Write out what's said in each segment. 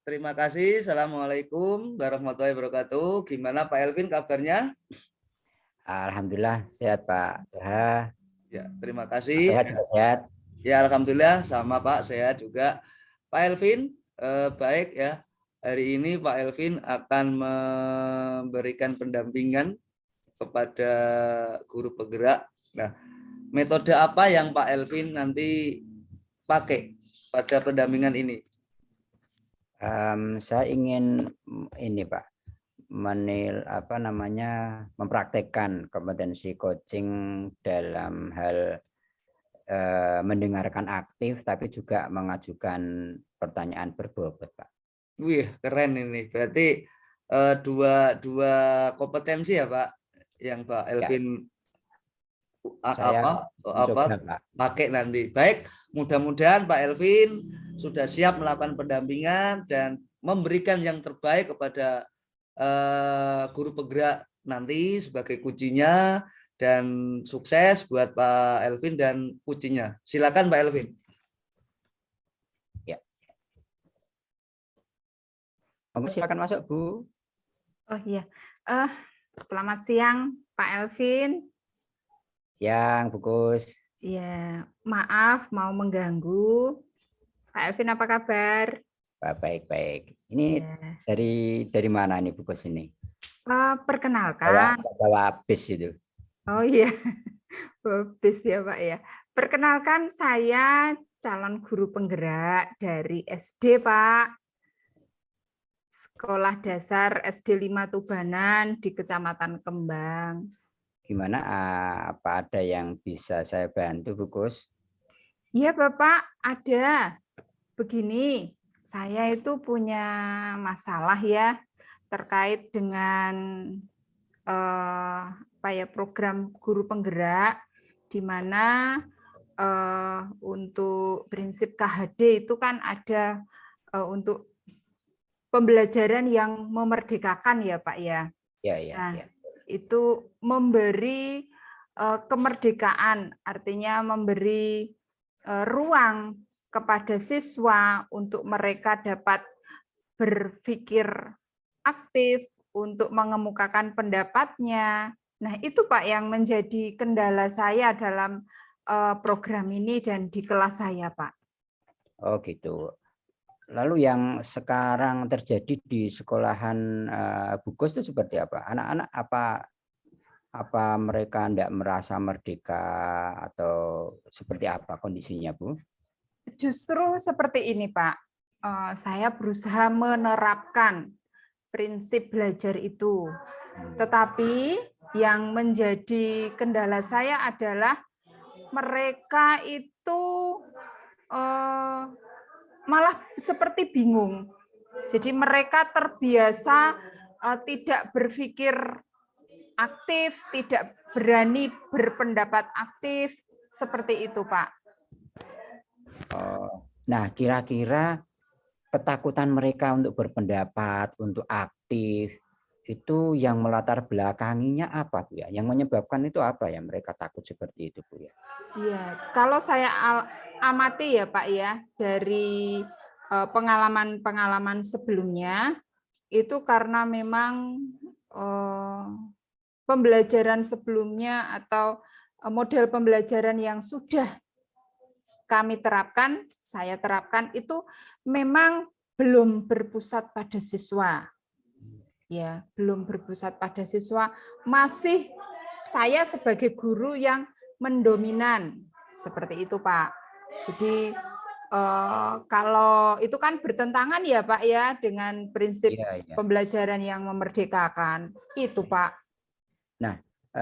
terima kasih. Assalamualaikum warahmatullahi wabarakatuh. Gimana Pak Elvin kabarnya? Alhamdulillah sehat Pak. Ya, terima Pak kasih. Toha juga sehat. Ya, alhamdulillah sama Pak, sehat juga. Pak Elvin, baik ya. Hari ini Pak Elvin akan memberikan pendampingan kepada guru penggerak. Nah, metode apa yang Pak Elvin nanti pakai pada pendampingan ini? Saya ingin ini Pak, mempraktekkan kompetensi coaching dalam hal mendengarkan aktif, tapi juga mengajukan pertanyaan berbobot Pak. Wih, keren ini. Berarti dua kompetensi ya Pak, yang Pak Elvin Saya mencoba, Pak. pakai nanti. Baik, mudah-mudahan Pak Elvin sudah siap melakukan pendampingan dan memberikan yang terbaik kepada guru penggerak nanti sebagai kuncinya, dan sukses buat Pak Elvin dan kuncinya. Silakan Pak Elvin. Ya. Silakan masuk Bu. Oh iya, selamat siang Pak Elvin. Siang Bu Kus. Ya, maaf mau mengganggu. Pak Elvin apa kabar? Baik-baik. Ini ya. dari mana nih Bu Kus ini? Perkenalkan. Bawa bis itu. Oh iya, bis ya Pak ya. Perkenalkan saya calon guru penggerak dari SD Pak. Sekolah Dasar SD 5 Tubanan di Kecamatan Kembang. Gimana? Apa ada yang bisa saya bantu Bu Kus? Iya Bapak, ada. Begini, saya itu punya masalah ya terkait dengan program guru penggerak, di mana untuk prinsip KHD itu kan ada untuk pembelajaran yang memerdekakan ya Pak ya. Ya. Itu memberi kemerdekaan, artinya memberi ruang kepada siswa untuk mereka dapat berpikir aktif, untuk mengemukakan pendapatnya. Nah, itu Pak yang menjadi kendala saya dalam program ini dan di kelas saya, Pak. Oh gitu. Lalu yang sekarang terjadi di sekolahan Bu Kus itu seperti apa? Anak-anak apa mereka tidak merasa merdeka atau seperti apa kondisinya Bu? Justru seperti ini Pak. Saya berusaha menerapkan prinsip belajar itu. Tetapi yang menjadi kendala saya adalah mereka itu malah seperti bingung. Jadi mereka terbiasa tidak berpikir aktif, tidak berani berpendapat aktif, seperti itu Pak. Nah, kira-kira ketakutan mereka untuk berpendapat, untuk aktif, itu yang melatar belakanginya apa Bu ya? Yang menyebabkan itu apa ya mereka takut seperti itu Bu ya? Iya, kalau saya amati ya Pak ya, dari pengalaman-pengalaman sebelumnya, itu karena memang pembelajaran sebelumnya atau model pembelajaran yang sudah kami terapkan, saya terapkan itu memang belum berpusat pada siswa. Ya, belum berpusat pada siswa, masih saya sebagai guru yang mendominan, seperti itu Pak. Jadi kalau itu kan bertentangan ya Pak ya dengan prinsip pembelajaran yang memerdekakan, itu Pak. Nah,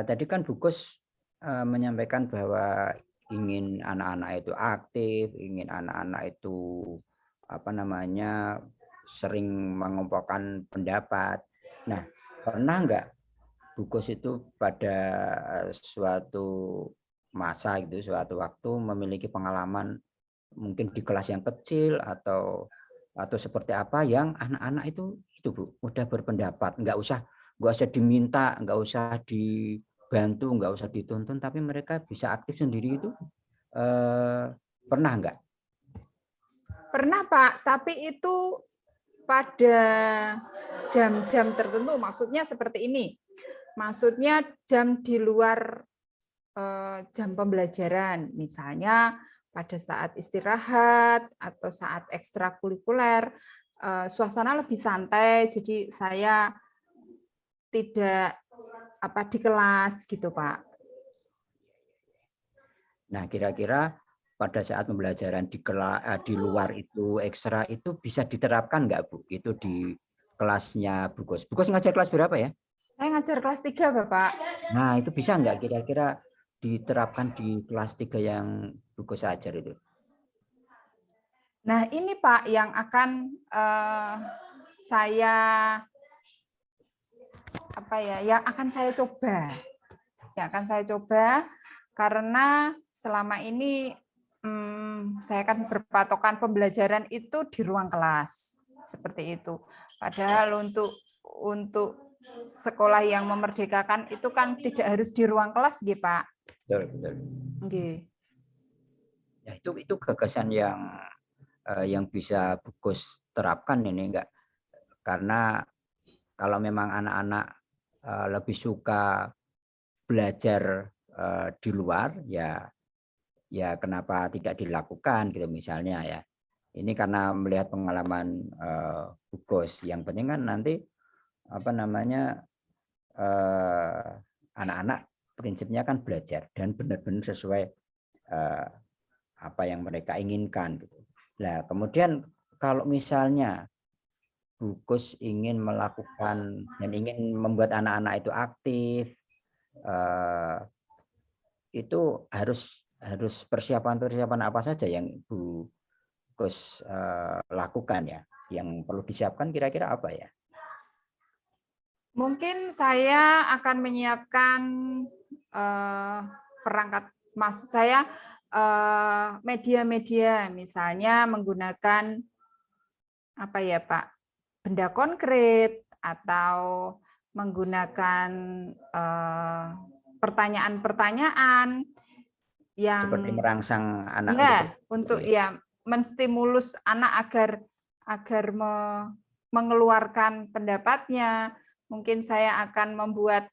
tadi kan Bu Kus menyampaikan bahwa ingin anak-anak itu aktif, ingin anak-anak itu sering mengumpulkan pendapat. Nah, pernah enggak Bu Kus itu pada suatu masa gitu, suatu waktu memiliki pengalaman mungkin di kelas yang kecil atau seperti apa yang anak-anak itu Bu mudah berpendapat, enggak usah diminta, enggak usah dibantu, enggak usah dituntun, tapi mereka bisa aktif sendiri itu pernah enggak? Pernah Pak, tapi itu pada jam-jam tertentu, maksudnya seperti ini. Maksudnya jam di luar jam pembelajaran, misalnya pada saat istirahat atau saat ekstrakurikuler, suasana lebih santai, jadi saya tidak di kelas gitu, Pak. Nah, kira-kira pada saat pembelajaran di luar itu ekstra itu bisa diterapkan nggak, Bu? Itu di kelasnya Bu Gus. Bu Gus ngajar kelas berapa ya? Saya ngajar kelas 3, Bapak. Nah, itu bisa nggak kira-kira diterapkan di kelas 3 yang Bu Gus ajar itu? Nah, ini Pak yang akan saya yang akan saya coba. Yang akan saya coba karena selama ini saya kan berpatokan pembelajaran itu di ruang kelas seperti itu. Padahal untuk sekolah yang memerdekakan itu kan tidak harus di ruang kelas, gitu, Pak. Betul, betul. Okay. Ya, itu gagasan yang bisa Bu Gus terapkan ini enggak? Karena kalau memang anak-anak lebih suka belajar di luar, ya kenapa tidak dilakukan gitu misalnya ya. Ini karena melihat pengalaman Bu Gus. Yang penting kan nanti anak-anak prinsipnya kan belajar dan benar-benar sesuai apa yang mereka inginkan gitu. Nah, kemudian kalau misalnya Bu Gus ingin melakukan dan ingin membuat anak-anak itu aktif, itu harus persiapan apa saja yang Bu Gus lakukan ya? Yang perlu disiapkan kira-kira apa ya? Mungkin saya akan menyiapkan perangkat, maksud saya media-media, misalnya menggunakan Pak, benda konkret atau menggunakan pertanyaan-pertanyaan yang seperti merangsang anak untuk menstimulus anak agar mengeluarkan pendapatnya. Mungkin saya akan membuat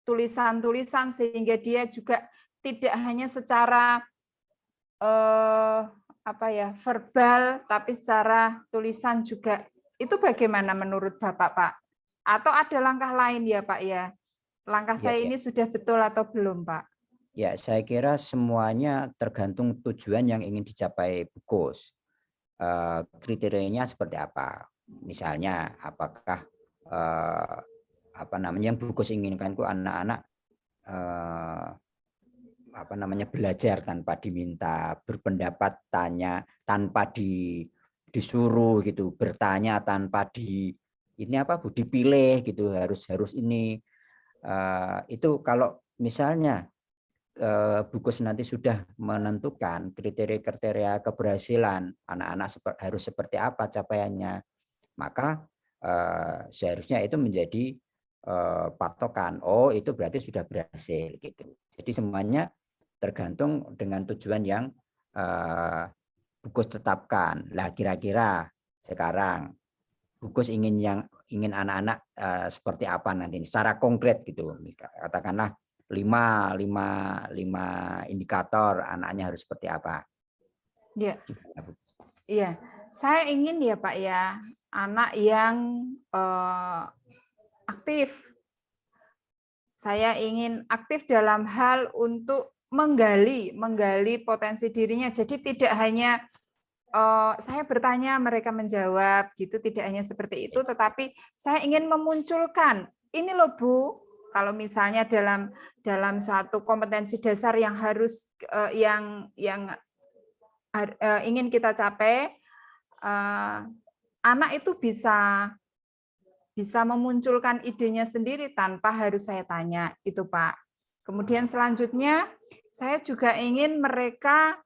tulisan-tulisan sehingga dia juga tidak hanya secara verbal, tapi secara tulisan juga. Itu bagaimana menurut Bapak, Pak? Atau ada langkah lain ya, Pak ya? Langkah saya ini sudah betul atau belum, Pak? Ya, saya kira semuanya tergantung tujuan yang ingin dicapai Bu Gus. Kriterianya seperti apa? Misalnya, apakah yang Bu Gus inginkan itu anak-anak belajar tanpa diminta, berpendapat tanya tanpa disuruh gitu, bertanya tanpa dipilih gitu, harus ini. Itu kalau misalnya Bu Gus nanti sudah menentukan kriteria keberhasilan anak-anak harus seperti apa capaiannya, maka seharusnya itu menjadi patokan. Oh, itu berarti sudah berhasil gitu. Jadi semuanya tergantung dengan tujuan yang Bu Gus tetapkan. Lah kira-kira sekarang Bu Gus ingin anak-anak seperti apa nanti secara konkret gitu. Katakanlah 5 indikator anaknya harus seperti apa. Iya. Iya. Saya ingin ya, Pak ya, anak yang aktif. Saya ingin aktif dalam hal untuk menggali potensi dirinya. Jadi tidak hanya saya bertanya mereka menjawab gitu, tidak hanya seperti itu, tetapi saya ingin memunculkan ini loh Bu, kalau misalnya dalam satu kompetensi dasar yang harus yang ingin kita capai, anak itu bisa memunculkan idenya sendiri tanpa harus saya tanya, itu Pak. Kemudian selanjutnya saya juga ingin mereka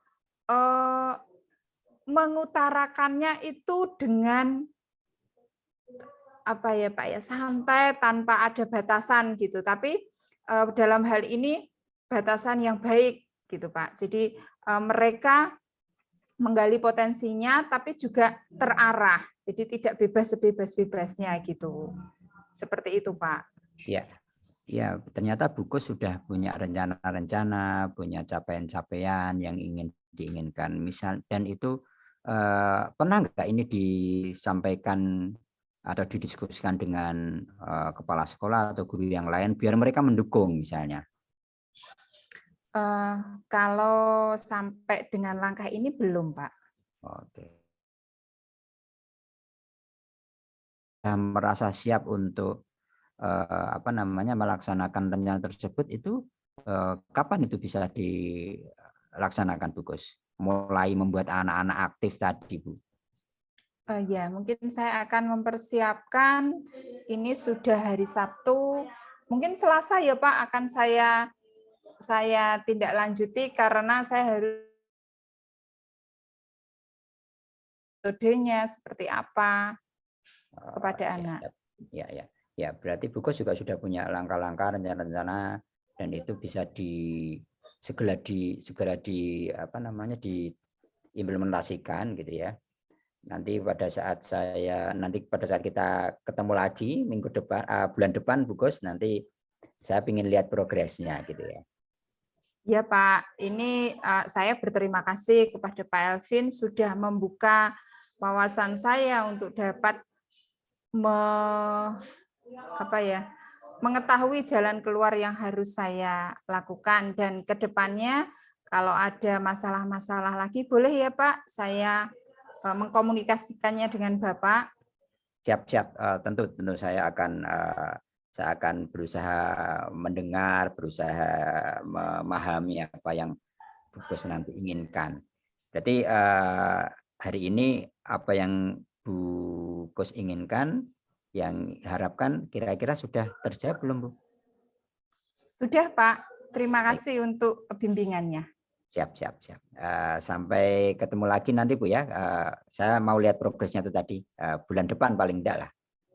mengutarakannya itu dengan Pak ya, santai tanpa ada batasan gitu. Tapi dalam hal ini batasan yang baik gitu Pak. Jadi mereka menggali potensinya, tapi juga terarah. Jadi tidak bebas sebebas-bebasnya gitu. Seperti itu, Pak. Ya, ya ternyata Bukus sudah punya rencana-rencana, punya capaian-capaian yang ingin diinginkan. Misal dan itu pernah nggak ini disampaikan atau didiskusikan dengan kepala sekolah atau guru yang lain biar mereka mendukung misalnya? Kalau sampai dengan langkah ini belum, Pak. Oke. Merasa siap untuk melaksanakan rencana tersebut itu kapan itu bisa dilaksanakan, Bu Gus? Mulai membuat anak-anak aktif tadi, Bu. Ya, mungkin saya akan mempersiapkan ini sudah hari Sabtu, mungkin Selasa ya Pak akan saya tindak lanjuti karena saya harus metodenya seperti apa kepada anak. Ya, berarti Bu Gus juga sudah punya langkah-langkah rencana-rencana dan itu bisa segera diimplementasikan gitu ya. Nanti pada saat kita ketemu lagi minggu depan, bulan depan, Bu Gus, nanti saya ingin lihat progresnya gitu ya. Ya Pak, ini saya berterima kasih kepada Pak Elvin sudah membuka wawasan saya untuk dapat mengetahui jalan keluar yang harus saya lakukan, dan ke depannya kalau ada masalah-masalah lagi boleh ya Pak saya mengkomunikasikannya dengan Bapak. Siap, tentu saya akan berusaha mendengar, berusaha memahami apa yang Bu Gus nanti inginkan. Berarti hari ini apa yang Bu Gus inginkan, yang harapkan kira-kira sudah terjawab belum, Bu? Sudah Pak, terima kasih untuk bimbingannya. Siap. Sampai ketemu lagi nanti Bu ya. Saya mau lihat progresnya itu tadi bulan depan paling enggak lah.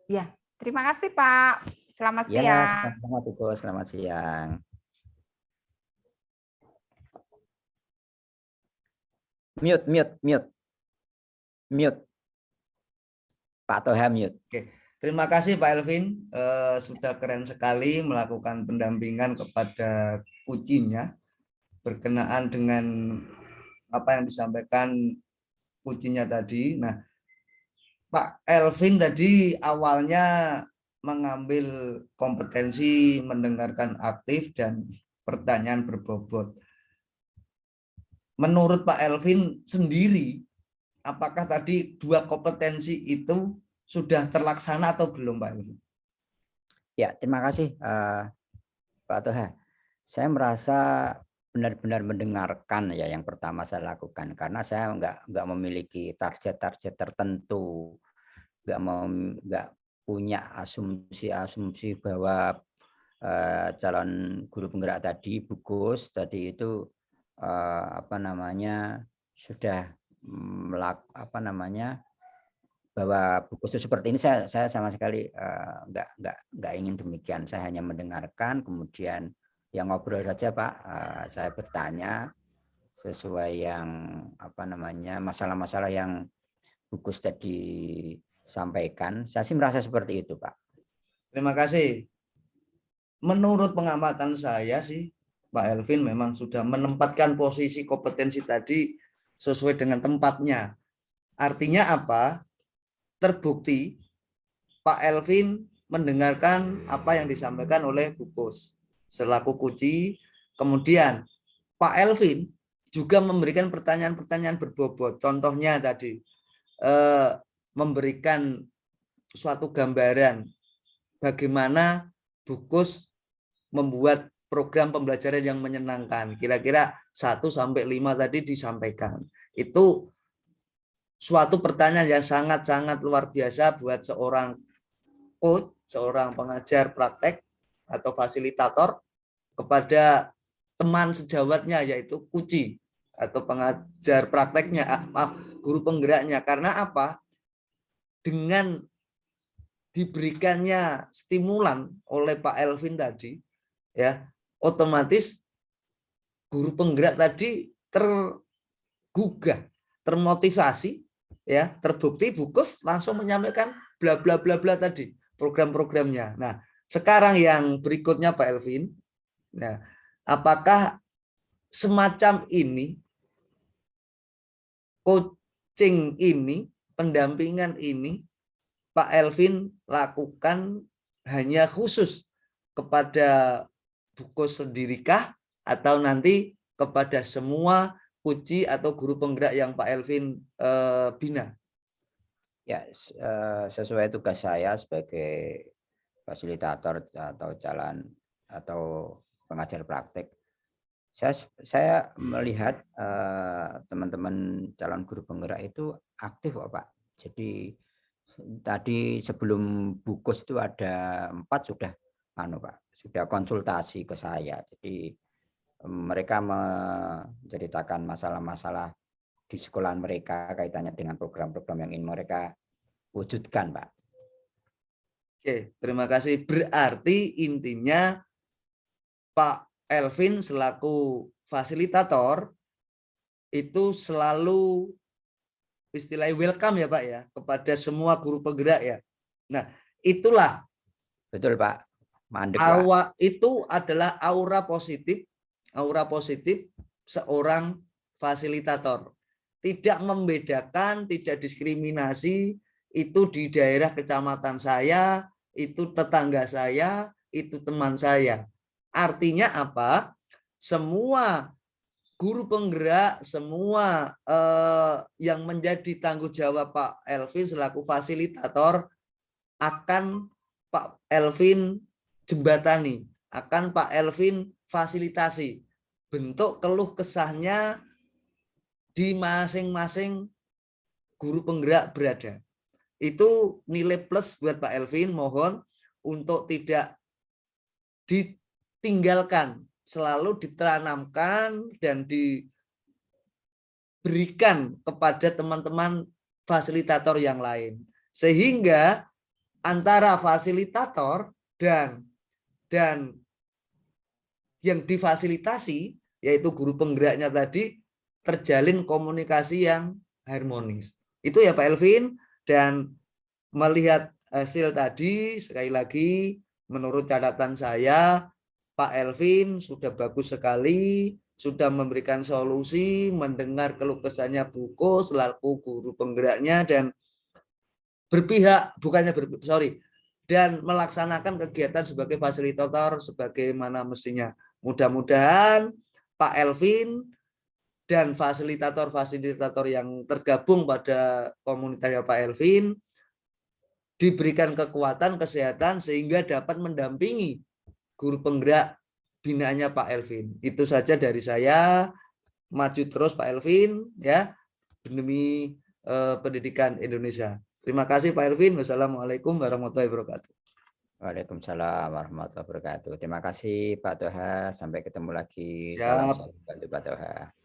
Ya, terima kasih Pak. Selamat siang. Ya, sama-sama Bu Gus. Selamat siang. Mute. Pak Toha mute. Oke. Terima kasih Pak Elvin, sudah keren sekali melakukan pendampingan kepada kucinya berkenaan dengan apa yang disampaikan kucinya tadi. Nah, Pak Elvin tadi awalnya mengambil kompetensi mendengarkan aktif dan pertanyaan berbobot. Menurut Pak Elvin sendiri, apakah tadi dua kompetensi itu sudah terlaksana atau belum, Pak Elvin? Ya, terima kasih Pak Toha. Saya merasa benar-benar mendengarkan ya yang pertama saya lakukan, karena saya nggak memiliki target tertentu, nggak punya asumsi bahwa calon guru penggerak tadi Bu Gus tadi itu sudah bahwa Bu Gus itu seperti ini. Saya sama sekali nggak ingin demikian. Saya hanya mendengarkan, kemudian yang ngobrol saja Pak. Saya bertanya sesuai yang masalah-masalah yang Bu Gus tadi sampaikan. Saya sih merasa seperti itu Pak. Terima kasih. Menurut pengamatan saya sih Pak Elvin memang sudah menempatkan posisi kompetensi tadi sesuai dengan tempatnya. Artinya apa? Terbukti Pak Elvin mendengarkan apa yang disampaikan oleh Bu Gus selaku kunci. Kemudian Pak Elvin juga memberikan pertanyaan-pertanyaan berbobot. Contohnya tadi memberikan suatu gambaran bagaimana Bu Gus membuat program pembelajaran yang menyenangkan. Kira-kira 1 sampai 5 tadi disampaikan. Itu suatu pertanyaan yang sangat-sangat luar biasa buat seorang coach, seorang pengajar praktek atau fasilitator kepada teman sejawatnya, yaitu kunci atau pengajar prakteknya, guru penggeraknya. Karena apa? Dengan diberikannya stimulan oleh Pak Elvin tadi, ya, otomatis guru penggerak tadi tergugah termotivasi, ya, terbukti Bukus langsung menyampaikan bla bla bla bla tadi program-programnya. Nah, sekarang yang berikutnya Pak Elvin, nah, apakah semacam ini, coaching ini, pendampingan ini Pak Elvin lakukan hanya khusus kepada Bukus sendirikah atau nanti kepada semua coach atau guru penggerak yang Pak Elvin bina? Ya, sesuai tugas saya sebagai fasilitator atau pengajar praktek. Saya melihat teman-teman calon guru penggerak itu aktif kok, Pak. Jadi tadi sebelum Bukus itu ada 4 sudah Pak, sudah konsultasi ke saya. Jadi mereka menceritakan masalah-masalah di sekolah mereka kaitannya dengan program-program yang ingin mereka wujudkan, Pak. Oke, terima kasih. Berarti intinya Pak Elvin selaku fasilitator itu selalu istilahnya welcome ya Pak ya kepada semua guru penggerak ya. Nah, itulah betul Pak. Mandek, Pak. Itu adalah aura positif seorang fasilitator. Tidak membedakan, tidak diskriminasi, itu di daerah kecamatan saya, itu tetangga saya, itu teman saya. Artinya apa? Semua guru penggerak, semua yang menjadi tanggung jawab Pak Elvin selaku fasilitator akan Pak Elvin jembatani, akan Pak Elvin fasilitasi. Bentuk keluh kesahnya di masing-masing guru penggerak berada. Itu nilai plus buat Pak Elvin, mohon untuk tidak ditinggalkan, selalu ditanamkan dan diberikan kepada teman-teman fasilitator yang lain. Sehingga antara fasilitator dan yang difasilitasi, yaitu guru penggeraknya tadi, terjalin komunikasi yang harmonis. Itu ya Pak Elvin. Dan melihat hasil tadi, sekali lagi menurut catatan saya, Pak Elvin sudah bagus sekali, sudah memberikan solusi, mendengar keluh kesahnya Bukus selaku guru penggeraknya, dan dan melaksanakan kegiatan sebagai fasilitator sebagaimana mestinya. Mudah-mudahan Pak Elvin dan fasilitator-fasilitator yang tergabung pada komunitasnya Pak Elvin diberikan kekuatan, kesehatan, sehingga dapat mendampingi guru penggerak binaannya Pak Elvin. Itu saja dari saya. Maju terus Pak Elvin ya, demi pendidikan Indonesia. Terima kasih Pak Elvin. Wassalamualaikum warahmatullahi wabarakatuh. Waalaikumsalam warahmatullahi wabarakatuh. Terima kasih Pak Toha. Sampai ketemu lagi. Siap. Salam Pak Toha.